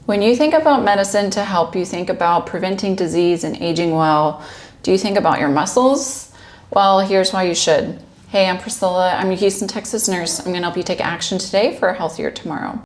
When you think about medicine to help you think about preventing disease and aging well, do you think about your muscles? Well, here's why you should. Hey, I'm Priscilla. I'm a Houston, Texas nurse. I'm going to help you take action today for a healthier tomorrow.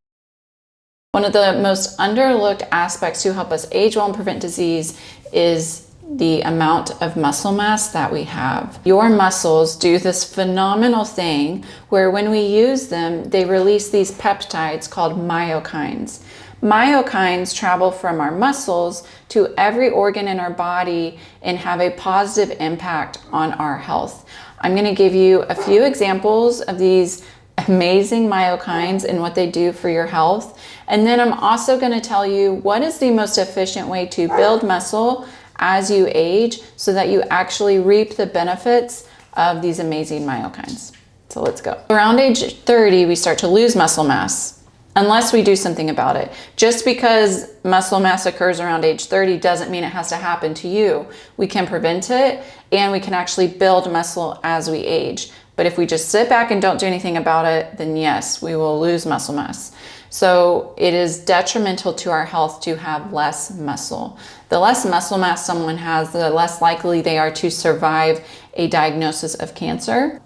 One of the most underlooked aspects to help us age well and prevent disease is the amount of muscle mass that we have. Your muscles do this phenomenal thing where when we use them, they release these peptides called myokines. Myokines travel from our muscles to every organ in our body and have a positive impact on our health. I'm going to give you a few examples of these amazing myokines and what they do for your health. And then I'm also going to tell you what is the most efficient way to build muscle as you age so that you actually reap the benefits of these amazing myokines. So let's go. Around age 30, we start to lose muscle mass unless we do something about it. Just because muscle mass occurs around age 30 doesn't mean it has to happen to you. We can prevent it and we can actually build muscle as we age. But if we just sit back and don't do anything about it, then yes, we will lose muscle mass. So it is detrimental to our health to have less muscle. The less muscle mass someone has, the less likely they are to survive a diagnosis of cancer.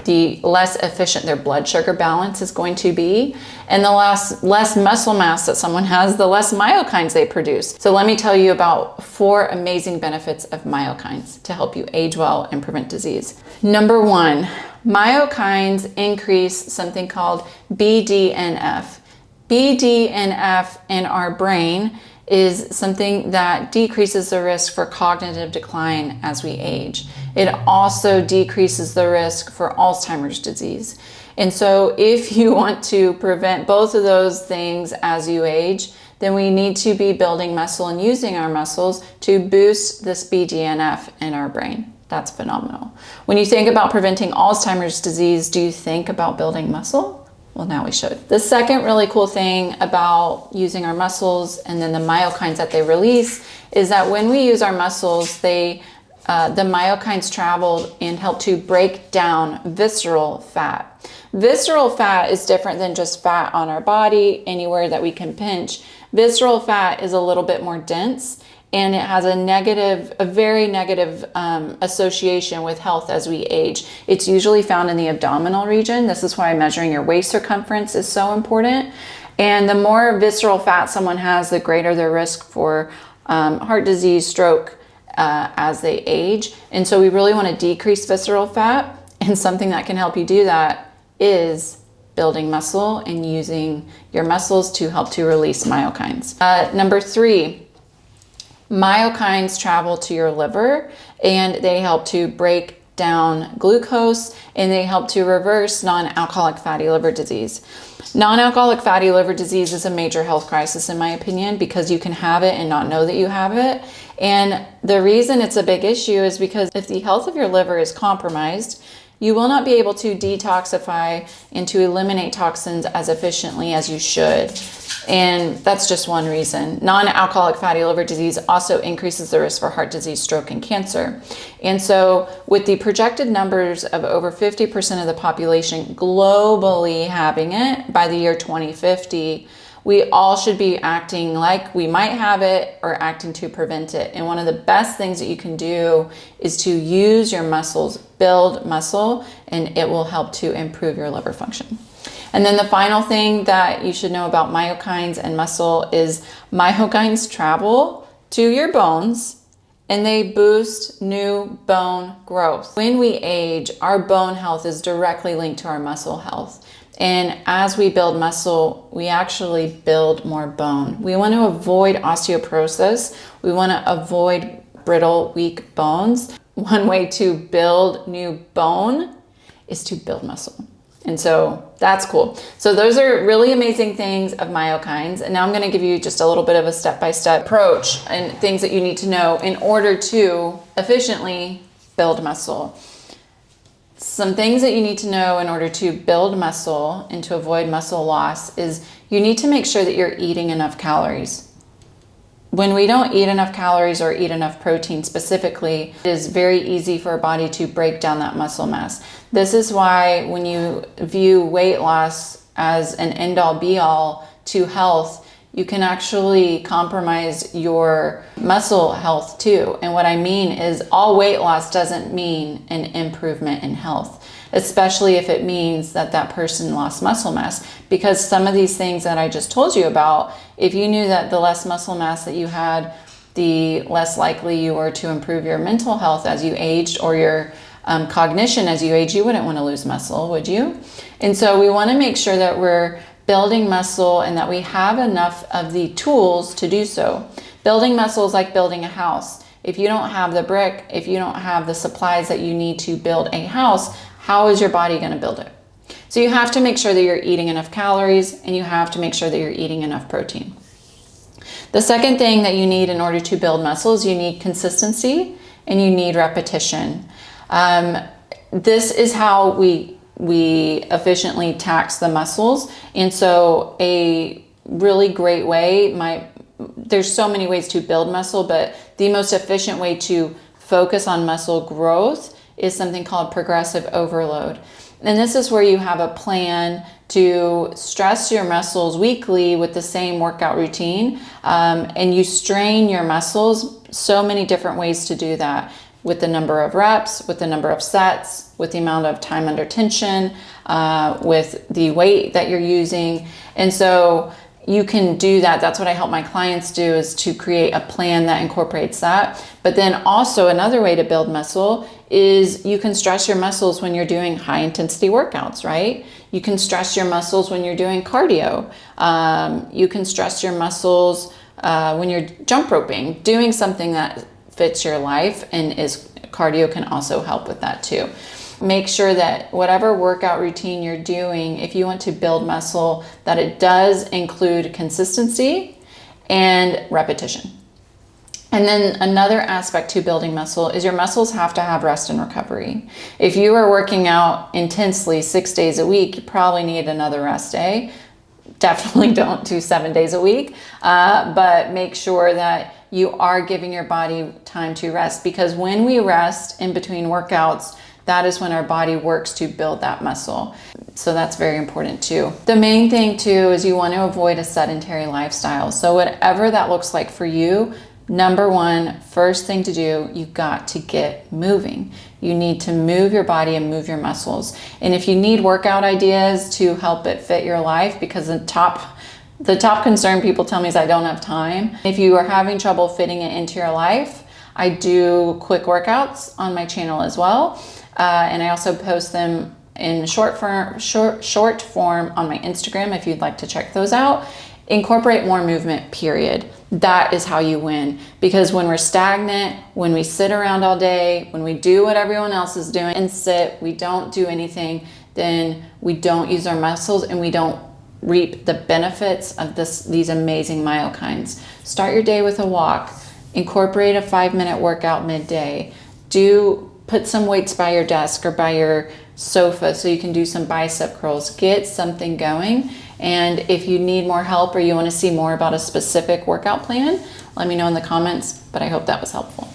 The less efficient their blood sugar balance is going to be. And the less muscle mass that someone has, the less myokines they produce. So let me tell you about 4 amazing benefits of myokines to help you age well and prevent disease. Number 1, myokines increase something called BDNF. BDNF in our brain is something that decreases the risk for cognitive decline as we age. It also decreases the risk for Alzheimer's disease. And so if you want to prevent both of those things as you age, then we need to be building muscle and using our muscles to boost this BDNF in our brain. That's phenomenal. When you think about preventing Alzheimer's disease, do you think about building muscle? Well, now we should. The second really cool thing about using our muscles and then the myokines that they release is that when we use our muscles, the myokines travel and help to break down visceral fat. Visceral fat is different than just fat on our body, anywhere that we can pinch. Visceral fat is a little bit more dense and it has a very negative association with health as we age. It's usually found in the abdominal region. This is why measuring your waist circumference is so important. And the more visceral fat someone has, the greater their risk for heart disease, stroke as they age. And so we really want to decrease visceral fat. And something that can help you do that is building muscle and using your muscles to help to release myokines. Number 3, myokines travel to your liver and they help to break down glucose and they help to reverse non-alcoholic fatty liver disease. Non-alcoholic fatty liver disease is a major health crisis in my opinion because you can have it and not know that you have it. And the reason it's a big issue is because if the health of your liver is compromised, you will not be able to detoxify and to eliminate toxins as efficiently as you should. And that's just one reason. Non-alcoholic fatty liver disease also increases the risk for heart disease, stroke, and cancer. And so with the projected numbers of over 50% of the population globally having it by the year 2050, we all should be acting like we might have it or acting to prevent it. And one of the best things that you can do is to use your muscles, build muscle, and it will help to improve your liver function. And then the final thing that you should know about myokines and muscle is myokines travel to your bones and they boost new bone growth. When we age, our bone health is directly linked to our muscle health. And as we build muscle, we actually build more bone. We want to avoid osteoporosis. We want to avoid brittle, weak bones. One way to build new bone is to build muscle. And so that's cool. So those are really amazing things of myokines. And now I'm going to give you just a little bit of a step-by-step approach and things that you need to know in order to efficiently build muscle. Some things that you need to know in order to build muscle and to avoid muscle loss is you need to make sure that you're eating enough calories. When we don't eat enough calories or eat enough protein specifically, it is very easy for our body to break down that muscle mass. This is why when you view weight loss as an end-all be-all to health, you can actually compromise your muscle health too. And what I mean is all weight loss doesn't mean an improvement in health, especially if it means that that person lost muscle mass. Because some of these things that I just told you about, if you knew that the less muscle mass that you had, the less likely you were to improve your mental health as you aged, or your cognition as you age, you wouldn't want to lose muscle, would you? And so we want to make sure that we're building muscle and that we have enough of the tools to do so. Building muscle is like building a house. If you don't have the brick, if you don't have the supplies that you need to build a house, how is your body going to build it? So you have to make sure that you're eating enough calories, and you have to make sure that you're eating enough protein. The second thing that you need in order to build muscle is you need consistency and you need repetition. This is how we efficiently tax the muscles. And so a really great way, there's so many ways to build muscle, but the most efficient way to focus on muscle growth is something called progressive overload. And this is where you have a plan to stress your muscles weekly with the same workout routine, and you strain your muscles so many different ways to do that, with the number of reps, with the number of sets, with the amount of time under tension, with the weight that you're using. And so you can do that. That's what I help my clients do, is to create a plan that incorporates that. But then also another way to build muscle is you can stress your muscles when you're doing high intensity workouts, right? You can stress your muscles when you're doing cardio. You can stress your muscles when you're jump roping, doing something that fits your life, and cardio can also help with that too. Make sure that whatever workout routine you're doing, if you want to build muscle, that it does include consistency and repetition. And then another aspect to building muscle is your muscles have to have rest and recovery. If you are working out intensely 6 days a week, you probably need another rest day. Definitely don't do 7 days a week, but make sure that you are giving your body time to rest, because when we rest in between workouts, that is when our body works to build that muscle. So that's very important too. The main thing too is you want to avoid a sedentary lifestyle. So whatever that looks like for you, number one, first thing to do, you've got to get moving. You need to move your body and move your muscles. And if you need workout ideas to help it fit your life, because the top concern people tell me is I don't have time. If you are having trouble fitting it into your life, I do quick workouts on my channel as well. And I also post them in short form on my Instagram if you'd like to check those out. Incorporate more movement, period. That is how you win. Because when we're stagnant, when we sit around all day, when we do what everyone else is doing and sit, we don't do anything, then we don't use our muscles and we don't reap the benefits of these amazing myokines. Start your day with a walk. Incorporate a 5-minute workout midday. Put some weights by your desk or by your sofa so you can do some bicep curls. Get something going. And if you need more help or you want to see more about a specific workout plan, let me know in the comments, but I hope that was helpful.